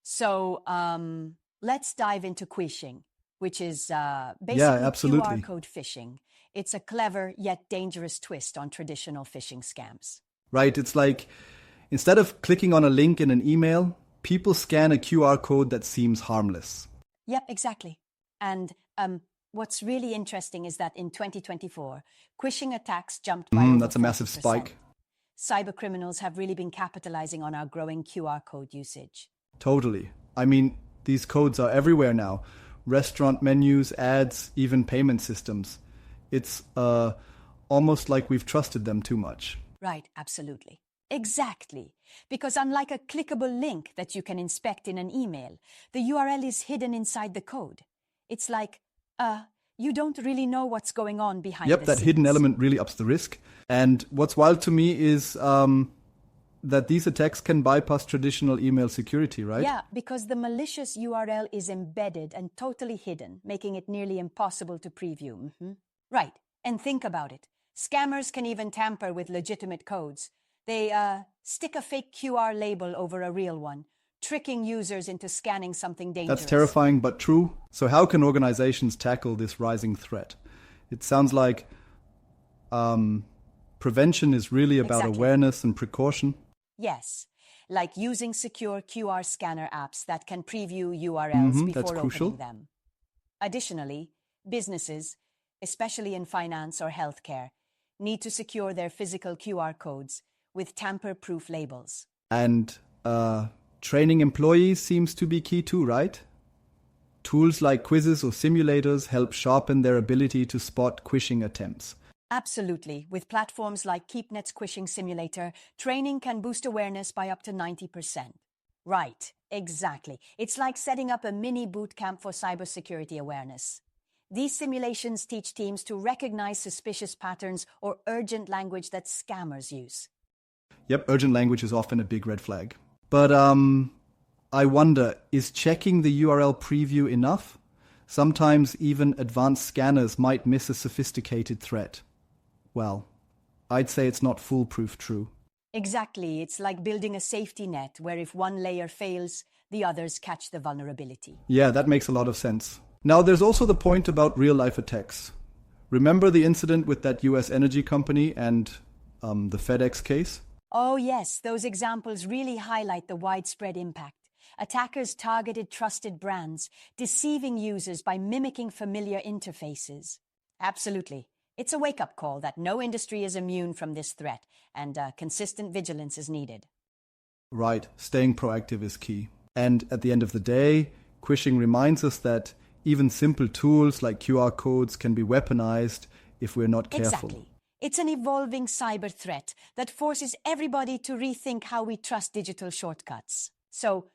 So let's dive into Quishing, which is basically absolutely. QR code phishing. It's a clever yet dangerous twist on traditional phishing scams. Right, it's like instead of clicking on a link in an email, people scan a QR code that seems harmless. Yep, exactly. And what's really interesting is that in 2024, Quishing attacks jumped by over That's a massive 40%. spike. Cybercriminals have really been capitalizing on our growing QR code usage. Totally. I mean, these codes are everywhere now. Restaurant menus, ads, even payment systems. It's almost like we've trusted them too much. Right, absolutely. Exactly. Because unlike a clickable link that you can inspect in an email, the URL is hidden inside the code. It's like, you don't really know what's going on behind the Yep, that scenes. hidden element really ups the risk. And what's wild to me is that these attacks can bypass traditional email security, right? Yeah, because the malicious URL is embedded and totally hidden, making it nearly impossible to preview. Right, and think about it. Scammers can even tamper with legitimate codes. They stick a fake QR label over a real one, tricking users into scanning something dangerous. That's terrifying, but true. So how can organizations tackle this rising threat? It sounds like prevention is really about Exactly. awareness and precaution. Yes, like using secure QR scanner apps that can preview URLs That's before crucial. opening them. Additionally, businesses, especially in finance or healthcare, need to secure their physical QR codes with tamper-proof labels. And training employees seems to be key too, right? Tools like quizzes or simulators help sharpen their ability to spot quishing attempts. Absolutely. With platforms like Keepnet's Quishing Simulator, training can boost awareness by up to 90%. Right, exactly. It's like setting up a mini boot camp for cybersecurity awareness. These simulations teach teams to recognize suspicious patterns or urgent language that scammers use. Yep, urgent language is often a big red flag. But I wonder, is checking the URL preview enough? Sometimes even advanced scanners might miss a sophisticated threat. Well, I'd say it's not foolproof true. Exactly. It's like building a safety net where if one layer fails, the others catch the vulnerability. Yeah, that makes a lot of sense. Now, there's also the point about real-life attacks. Remember the incident with that US energy company and the FedEx case? Oh yes, those examples really highlight the widespread impact. Attackers targeted trusted brands, deceiving users by mimicking familiar interfaces. Absolutely. It's a wake-up call that no industry is immune from this threat, and consistent vigilance is needed. Right, staying proactive is key. And at the end of the day, Quishing reminds us that even simple tools like QR codes can be weaponized if we're not careful. Exactly. It's an evolving cyber threat that forces everybody to rethink how we trust digital shortcuts. So,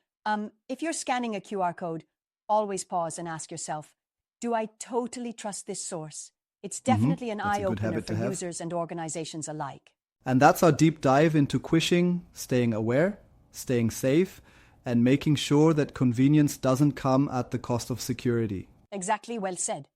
if you're scanning a QR code, always pause and ask yourself, do I totally trust this source? It's definitely an That's a good eye-opener habit for to have. users and organizations alike. And that's our deep dive into Quishing, staying aware, staying safe, and making sure that convenience doesn't come at the cost of security. Exactly, well said.